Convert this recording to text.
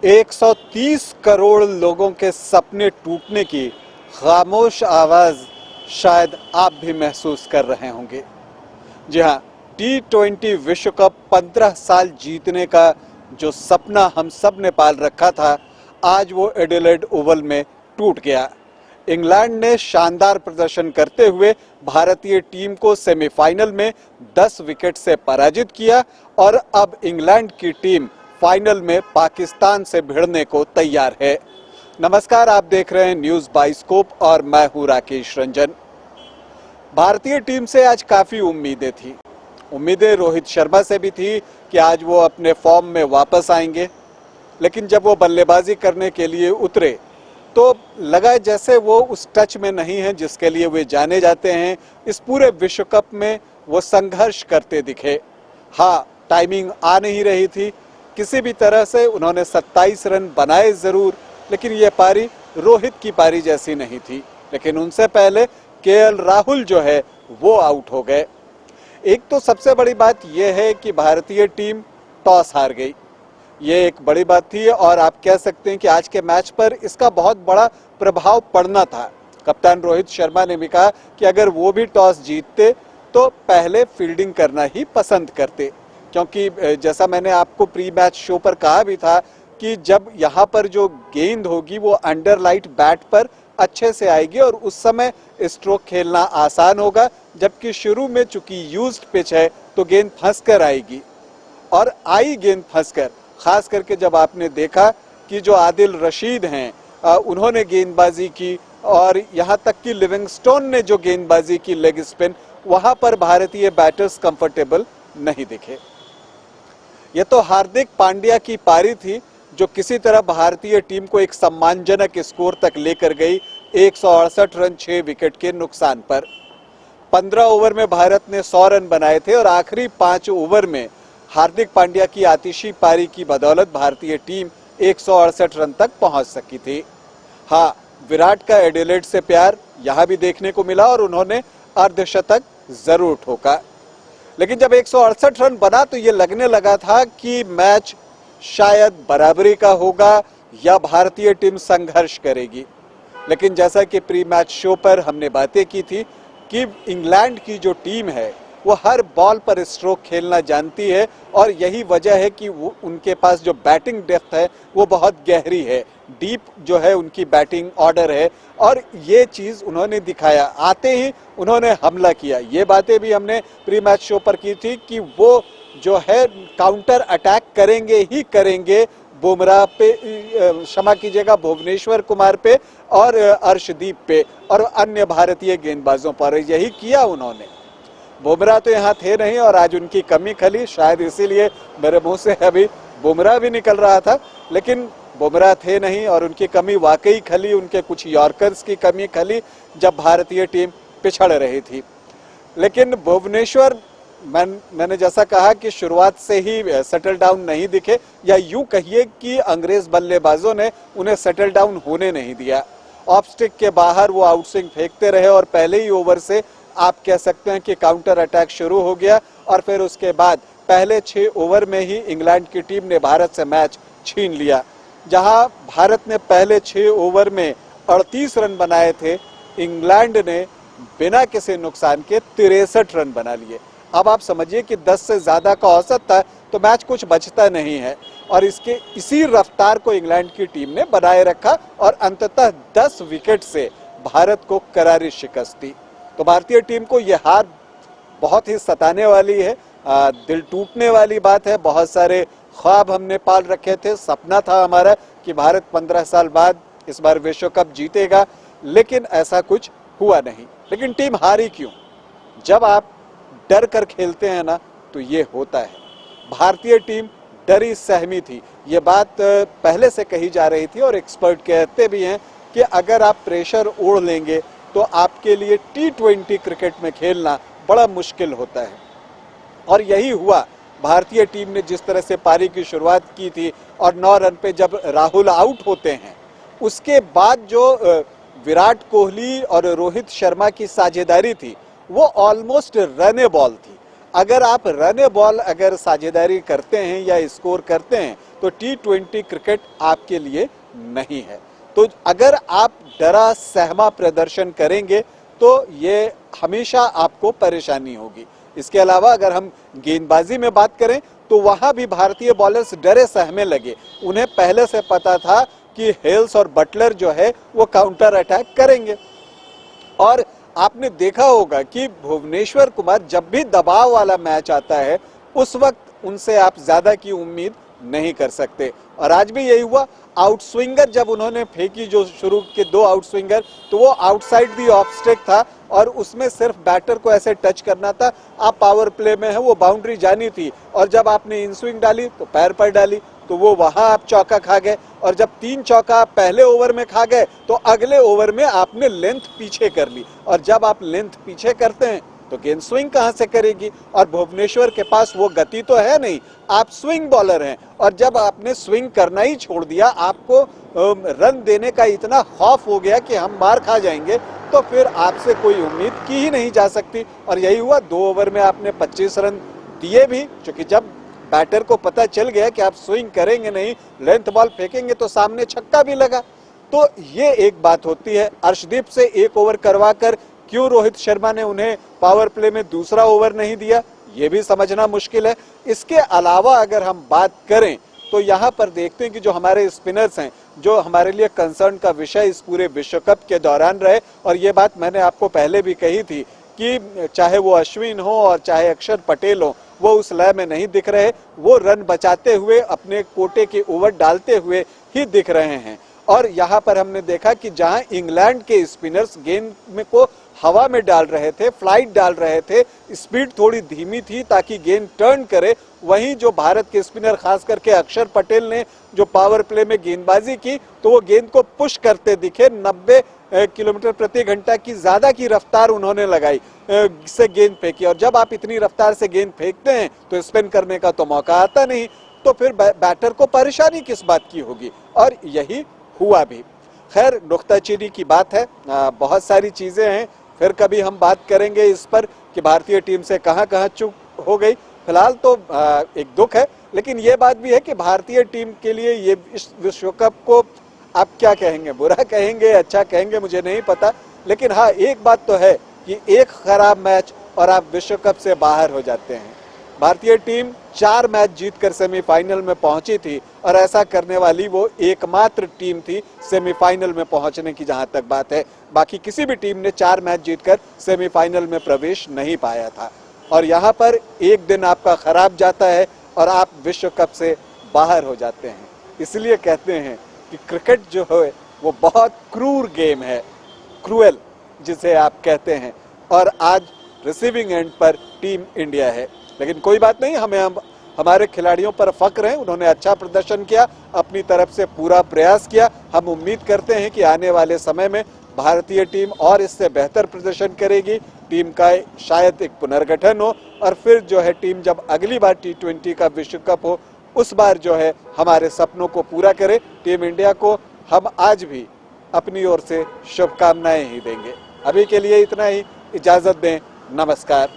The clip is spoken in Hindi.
130 करोड़ लोगों के सपने टूटने की खामोश आवाज़ शायद आप भी महसूस कर रहे होंगे। जी हाँ, T20 विश्व कप 15 साल जीतने का जो सपना हम सब ने पाल रखा था, आज वो एडिलेड ओवल में टूट गया। इंग्लैंड ने शानदार प्रदर्शन करते हुए भारतीय टीम को सेमीफाइनल में 10 विकेट से पराजित किया और अब इंग्लैंड की टीम फाइनल में पाकिस्तान से भिड़ने को तैयार है। नमस्कार, आप देख रहे हैं न्यूज़ बाइस्कोप और मैं हूं राकेश रंजन। भारतीय टीम से आज काफ़ी उम्मीदें थी। उम्मीदें रोहित शर्मा से भी थी कि आज वो अपने फॉर्म में वापस आएंगे, लेकिन जब वो बल्लेबाजी करने के लिए उतरे तो लगा जैसे वो उस टच में नहीं है जिसके लिए वे जाने जाते हैं। इस पूरे विश्व कप में वो संघर्ष करते दिखे। हाँ, टाइमिंग आ नहीं रही थी, किसी भी तरह से उन्होंने 27 रन बनाए ज़रूर, लेकिन ये पारी रोहित की पारी जैसी नहीं थी। लेकिन उनसे पहले केएल राहुल जो है वो आउट हो गए। एक तो सबसे बड़ी बात यह है कि भारतीय टीम टॉस हार गई, ये एक बड़ी बात थी और आप कह सकते हैं कि आज के मैच पर इसका बहुत बड़ा प्रभाव पड़ना था। कप्तान रोहित शर्मा ने भी कहा कि अगर वो भी टॉस जीतते तो पहले फील्डिंग करना ही पसंद करते, क्योंकि जैसा मैंने आपको प्री मैच शो पर कहा भी था कि जब यहाँ पर जो गेंद होगी वो अंडर लाइट बैट पर अच्छे से आएगी और उस समय स्ट्रोक खेलना आसान होगा, जबकि शुरू में चूंकि यूज्ड पिच है तो गेंद फंस कर आएगी। और आई गेंद फंसकर, खास करके जब आपने देखा कि जो आदिल रशीद हैं उन्होंने गेंदबाजी की और यहाँ तक कि लिविंगस्टोन ने जो गेंदबाजी की लेग स्पिन, वहाँ पर भारतीय बैटर्स कंफर्टेबल नहीं दिखे। ये तो हार्दिक पांड्या की पारी थी जो किसी तरह भारतीय टीम को एक सम्मानजनक स्कोर तक लेकर गई, 168 रन 6 विकेट के नुकसान पर। 15 ओवर में भारत ने 100 रन बनाए थे और आखिरी 5 ओवर में हार्दिक पांड्या की आतिशी पारी की बदौलत भारतीय टीम 168 रन तक पहुंच सकी थी। हाँ, विराट का एडिलेड से प्यार यहाँ भी देखने को मिला और उन्होंने अर्धशतक जरूर ठोका, लेकिन जब 168 रन बना तो ये लगने लगा था कि मैच शायद बराबरी का होगा या भारतीय टीम संघर्ष करेगी। लेकिन जैसा कि प्री मैच शो पर हमने बातें की थी कि इंग्लैंड की जो टीम है वो हर बॉल पर स्ट्रोक खेलना जानती है और यही वजह है कि वो उनके पास जो बैटिंग डेप्थ है वो बहुत गहरी है, डीप जो है उनकी बैटिंग ऑर्डर है और ये चीज़ उन्होंने दिखाया। आते ही उन्होंने हमला किया। ये बातें भी हमने प्री मैच शो पर की थी कि वो जो है काउंटर अटैक करेंगे ही करेंगे बुमराह पे, क्षमा कीजिएगा, भुवनेश्वर कुमार पे और अर्शदीप पे और अन्य भारतीय गेंदबाजों पर। यही किया उन्होंने। बुमराह तो यहाँ थे नहीं और आज उनकी कमी खली, शायद इसीलिए मेरे मुंह से अभी बुमराह भी निकल रहा था, लेकिन बुमराह थे नहीं और उनकी कमी वाकई खली। उनके कुछ यॉर्कर्स की कमी खली जब भारतीय टीम पिछड़ रही थी। लेकिन भुवनेश्वर, मैंने जैसा कहा कि शुरुआत से ही सेटल डाउन नहीं दिखे, या यूं कहिए कि अंग्रेज बल्लेबाजों ने उन्हें सेटल डाउन होने नहीं दिया। ऑफ स्टिक के बाहर वो आउटस्विंग फेंकते रहे और पहले ही ओवर से आप कह सकते हैं कि काउंटर अटैक शुरू हो गया और फिर उसके बाद पहले 6 ओवर में ही इंग्लैंड की टीम ने भारत से मैच छीन लिया। जहां भारत ने पहले 6 ओवर में 38 रन बनाए थे, इंग्लैंड ने बिना किसी नुकसान के 63 रन बना लिए। अब आप समझिए कि 10 से ज़्यादा का औसत था तो मैच कुछ बचता नहीं है और इसी रफ्तार को इंग्लैंड की टीम ने बनाए रखा और अंततः 10 विकेट से भारत को करारी शिकस्त दी। तो भारतीय टीम को यह हार बहुत ही सताने वाली है, दिल टूटने वाली बात है। बहुत सारे ख्वाब हमने पाल रखे थे, सपना था हमारा कि भारत 15 साल बाद इस बार विश्व कप जीतेगा, लेकिन ऐसा कुछ हुआ नहीं। लेकिन टीम हारी क्यों? जब आप डर कर खेलते हैं ना तो ये होता है। भारतीय टीम डरी सहमी थी, ये बात पहले से कही जा रही थी और एक्सपर्ट कहते भी हैं कि अगर आप प्रेशर ओढ़ लेंगे तो आपके लिए T20 क्रिकेट में खेलना बड़ा मुश्किल होता है। और यही हुआ। भारतीय टीम ने जिस तरह से पारी की शुरुआत की थी और 9 रन पे जब राहुल आउट होते हैं, उसके बाद जो विराट कोहली और रोहित शर्मा की साझेदारी थी वो ऑलमोस्ट रने बॉल थी। अगर आप रन बॉल अगर साझेदारी करते हैं या स्कोर करते हैं तो T20 क्रिकेट आपके लिए नहीं है। तो अगर आप डरा सहमा प्रदर्शन करेंगे तो ये हमेशा आपको परेशानी होगी। इसके अलावा अगर हम गेंदबाजी में बात करें तो वहां भी भारतीय बॉलर्स डरे सहमे लगे। उन्हें पहले से पता था कि हेल्स और बटलर जो है वो काउंटर अटैक करेंगे। और आपने देखा होगा कि भुवनेश्वर कुमार जब भी दबाव वाला मैच आता है उस वक्त उनसे आप ज्यादा की उम्मीद नहीं कर सकते। और आज भी यही हुआ। आउटस्विंगर जब उन्होंने फेंकी जो शुरू के 2 आउटस्विंगर, तो वो आउटसाइड दी ऑफ स्टेक था और उसमें सिर्फ बैटर को ऐसे टच करना था। आप पावर प्ले में है, वो बाउंड्री जानी थी और जब आपने इन स्विंग डाली तो पैर पर डाली तो वो वहां आप चौका खा गए। और जब 3 चौका आप पहले ओवर में खा गए तो अगले ओवर में आपने लेंथ पीछे कर ली। और जब आप लेंथ पीछे करते हैं तो गेंद स्विंग कहां से करेगी। और भुवनेश्वर के पास वो गति तो है नहीं, आप स्विंग बॉलर हैं। और जब आपने स्विंग करना ही छोड़ दिया, आपको रन देने का इतना खौफ हो गया कि हम मार खा जाएंगे, तो फिर आपसे कोई उम्मीद की ही नहीं जा सकती। और यही हुआ, 2 ओवर में आपने 25 रन दिए भी, क्योंकि जब बैटर को पता चल गया कि आप स्विंग करेंगे नहीं, लेंथ बॉल फेंकेंगे, तो सामने छक्का भी लगा। तो ये एक बात होती है। अर्शदीप से 1 ओवर करवाकर क्यों रोहित शर्मा ने उन्हें पावर प्ले में दूसरा ओवर नहीं दिया, ये भी समझना मुश्किल है। इसके अलावा अगर हम बात करें तो यहाँ पर देखते हैं कि जो हमारे स्पिनर्स हैं, जो हमारे लिए कंसर्न का विषय इस पूरे विश्व कप के दौरान रहे, और ये बात मैंने आपको पहले भी कही थी कि चाहे वो अश्विन हो और चाहे अक्षर पटेल हो, वो उस लय में नहीं दिख रहे। वो रन बचाते हुए अपने कोटे के ओवर डालते हुए ही दिख रहे हैं। और यहाँ पर हमने देखा कि जहां इंग्लैंड के स्पिनर्स गेंद में को हवा में डाल रहे थे, फ्लाइट डाल रहे थे, स्पीड थोड़ी धीमी थी ताकि गेंद टर्न करे, वहीं जो भारत के स्पिनर खास करके अक्षर पटेल ने जो पावर प्ले में गेंदबाजी की तो वो गेंद को पुश करते दिखे। 90 किलोमीटर प्रति घंटा की ज्यादा की रफ्तार उन्होंने लगाई से गेंद फेंकी। और जब आप इतनी रफ्तार से गेंद फेंकते हैं तो स्पिन करने का तो मौका आता नहीं, तो फिर बैटर को परेशानी किस बात की होगी। और यही हुआ भी। खैर, नुक्ताचीनी की बात है, बहुत सारी चीजें हैं, फिर कभी हम बात करेंगे इस पर कि भारतीय टीम से कहां कहां चूक हो गई। फिलहाल तो एक दुख है, लेकिन ये बात भी है कि भारतीय टीम के लिए ये इस विश्व कप को आप क्या कहेंगे, बुरा कहेंगे, अच्छा कहेंगे, मुझे नहीं पता। लेकिन हाँ, एक बात तो है कि एक खराब मैच और आप विश्व कप से बाहर हो जाते हैं। भारतीय टीम 4 मैच जीतकर सेमीफाइनल में पहुंची थी और ऐसा करने वाली वो एकमात्र टीम थी सेमीफाइनल में पहुंचने की जहां तक बात है। बाकी किसी भी टीम ने 4 मैच जीतकर सेमीफाइनल में प्रवेश नहीं पाया था। और यहाँ पर एक दिन आपका खराब जाता है और आप विश्व कप से बाहर हो जाते हैं। इसलिए कहते हैं कि क्रिकेट जो है वो बहुत क्रूर गेम है, क्रूएल जिसे आप कहते हैं। और आज रिसीविंग एंड पर टीम इंडिया है, लेकिन कोई बात नहीं, हमारे खिलाड़ियों पर फख्र है। उन्होंने अच्छा प्रदर्शन किया, अपनी तरफ से पूरा प्रयास किया। हम उम्मीद करते हैं कि आने वाले समय में भारतीय टीम और इससे बेहतर प्रदर्शन करेगी। टीम का शायद एक पुनर्गठन हो और फिर जो है टीम जब अगली बार T20 का विश्व कप हो उस बार जो है हमारे सपनों को पूरा करे। टीम इंडिया को हम आज भी अपनी ओर से शुभकामनाएं ही देंगे। अभी के लिए इतना ही, इजाजत दें, नमस्कार।